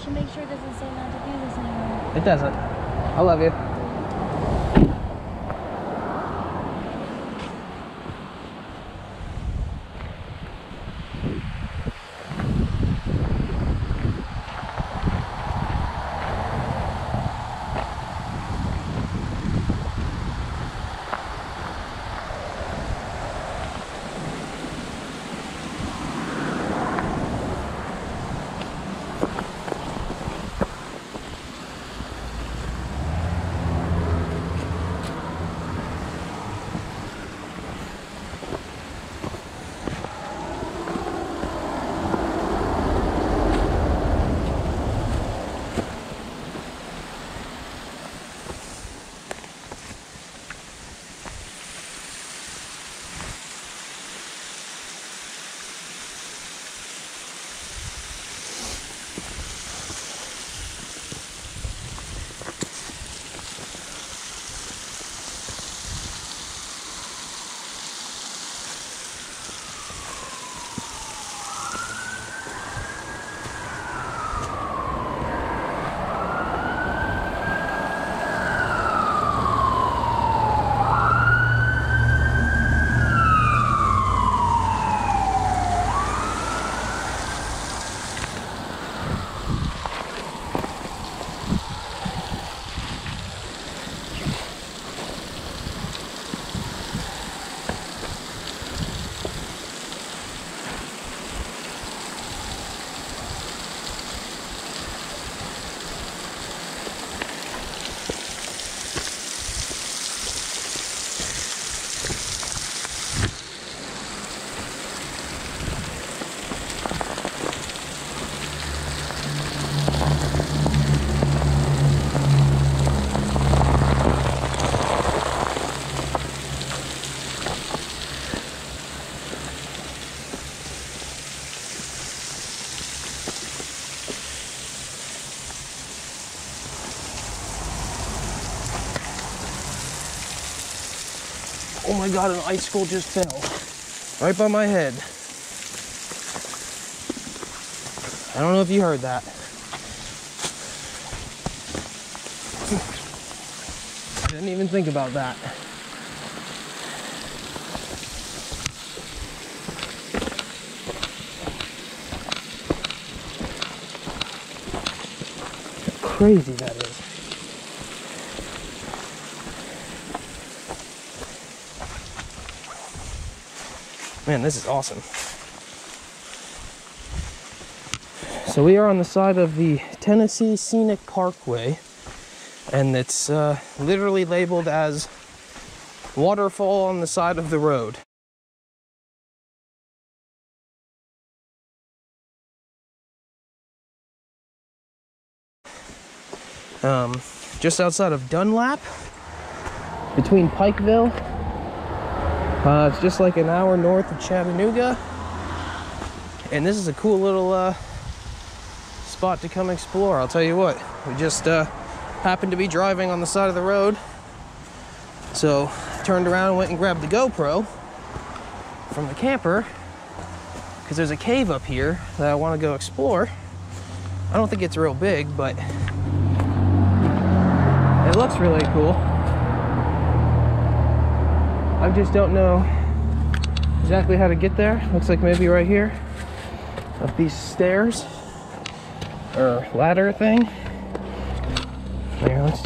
should make sure it doesn't say not to do this anymore. It doesn't. I love you. Oh my God, an icicle just fell right by my head. I don't know if you heard that. I didn't even think about that. How crazy that is. Man, this is awesome. So we are on the side of the Tennessee Scenic Parkway, and it's literally labeled as waterfall on the side of the road. Just outside of Dunlap, between Pikeville. It's just like an hour north of Chattanooga, and this is a cool little spot to come explore. I'll tell you what, we just happened to be driving on the side of the road, so turned around and went and grabbed the GoPro from the camper because there's a cave up here that I want to go explore. I don't think it's real big, but it looks really cool. I just don't know exactly how to get there. Looks like maybe right here, up these stairs or ladder thing. Here, let's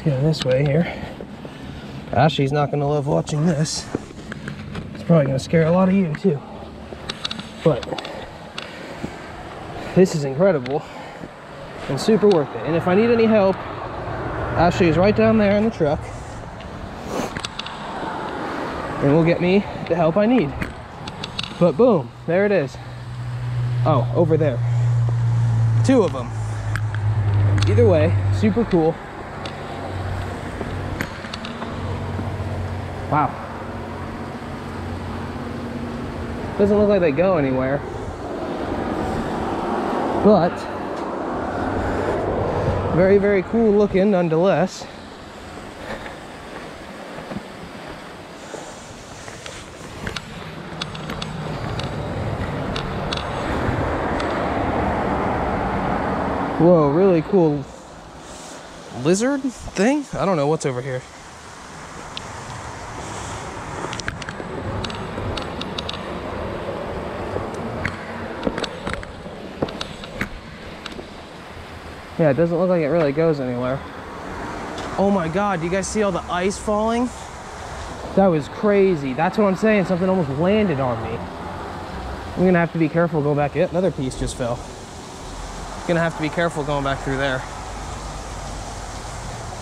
go this way here. Ashley's not gonna love watching this. It's probably gonna scare a lot of you too. But this is incredible and super worth it. And if I need any help, Ashley is right down there in the truck, and will get me the help I need. But boom, there it is. Oh, over there. 2 of them. Either way, super cool. Wow. Doesn't look like they go anywhere. But very, very cool looking nonetheless. Whoa, really cool lizard thing? I don't know what's over here. Yeah, it doesn't look like it really goes anywhere. Oh my God, do you guys see all the ice falling? That was crazy. That's what I'm saying. Something almost landed on me. I'm gonna have to be careful going back. Yep, another piece just fell. Gonna have to be careful going back through there.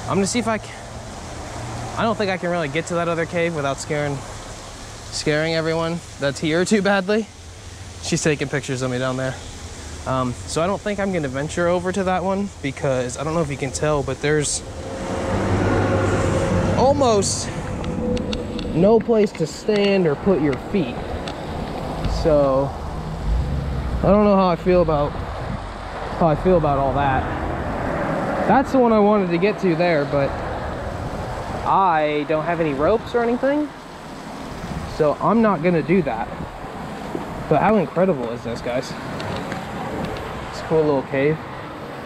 I'm gonna see if I don't think I can really get to that other cave without scaring everyone that's here too badly. She's taking pictures of me down there. So I don't think I'm gonna venture over to that one because I don't know if you can tell, but there's almost no place to stand or put your feet. So I don't know how I feel about all that. That's the one I wanted to get to there, but I don't have any ropes or anything, so I'm not gonna do that. But how incredible is this, guys? It's a cool little cave.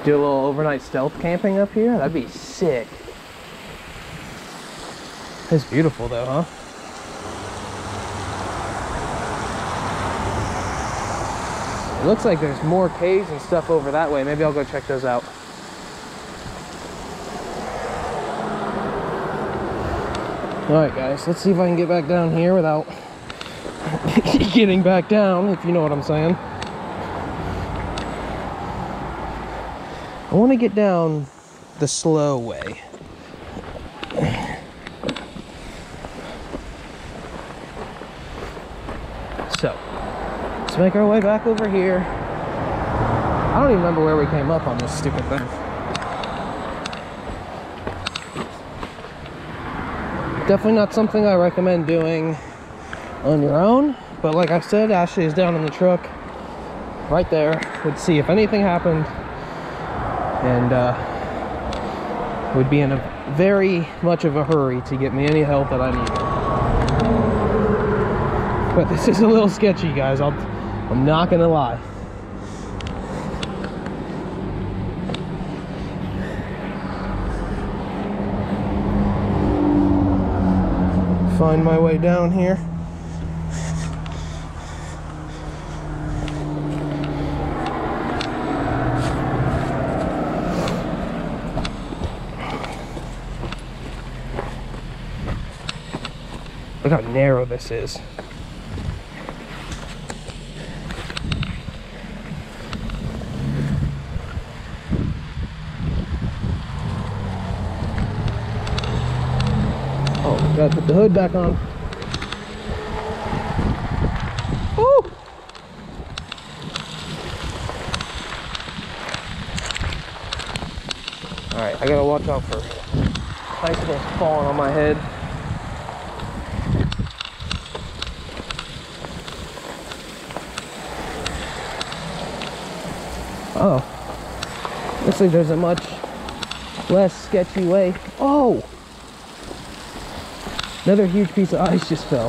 Do a little overnight stealth camping up here. That'd be sick. It's beautiful though, huh? It looks like there's more caves and stuff over that way. Maybe I'll go check those out. All right, guys, let's see if I can get back down here without getting back down, if you know what I'm saying. I want to get down the slow way. So, let's make our way back over here. I don't even remember where we came up on this stupid thing. Definitely not something I recommend doing on your own, but like I said, Ashley is down in the truck right there. Would see if anything happened, and would be in a very much of a hurry to get me any help that I needed. But this is a little sketchy, guys. I'm not gonna lie. Find my way down here. Look how narrow this is. Oh, gotta put the hood back on. Woo! Alright, I gotta watch out for icicles falling on my head. Oh, looks like there's a much less sketchy way. Oh! Another huge piece of ice just fell.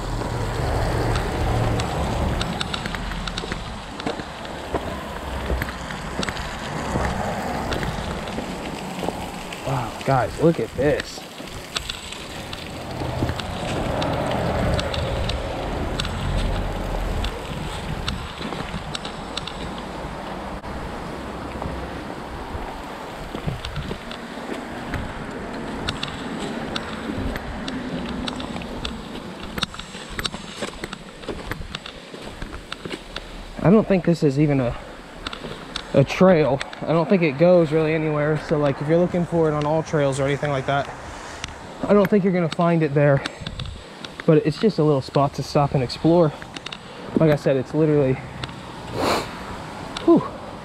Wow, guys, look at this. I don't think this is even a trail. I don't think it goes really anywhere. So like if you're looking for it on all trails or anything like that, I don't think you're gonna find it there. But it's just a little spot to stop and explore. Like I said, it's literally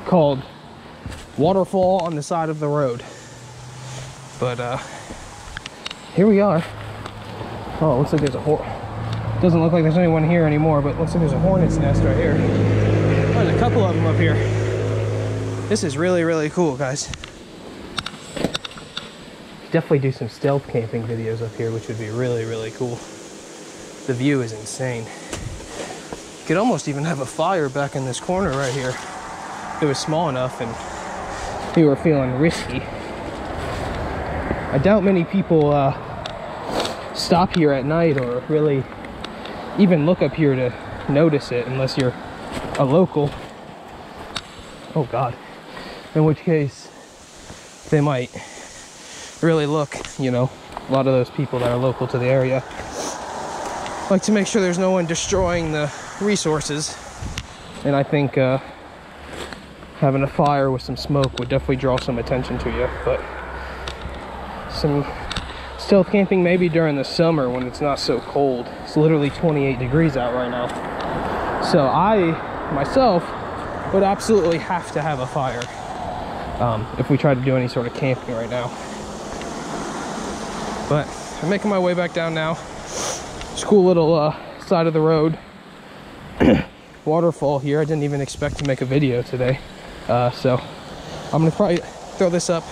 called Waterfall on the side of the road. But here we are. Oh, it looks like there's a doesn't look like there's anyone here anymore, but it looks like there's a hornet's nest right here. Oh, there's a couple of them up here. This is really, really cool, guys. Definitely do some stealth camping videos up here, which would be really, really cool. The view is insane. You could almost even have a fire back in this corner right here. If it was small enough and who are feeling risky. I doubt many people stop here at night or really even look up here to notice it unless you're a local. Oh God. In which case they might really look, you know, a lot of those people that are local to the area like to make sure there's no one destroying the resources. And I think having a fire with some smoke would definitely draw some attention to you. But some stealth camping maybe during the summer when it's not so cold. It's literally 28 degrees out right now. So I myself would absolutely have to have a fire if we try to do any sort of camping right now. But I'm making my way back down now. It's a cool little side of the road waterfall here. I didn't even expect to make a video today, so I'm gonna probably throw this up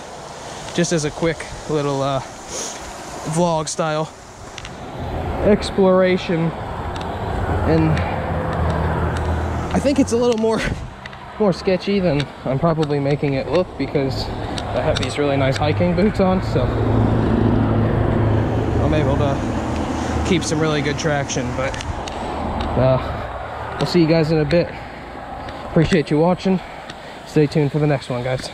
just as a quick little vlog style exploration. And I think it's a little more sketchy than I'm probably making it look because I have these really nice hiking boots on, so I'm able to keep some really good traction. But we'll see you guys in a bit. Appreciate you watching. Stay tuned for the next one, guys.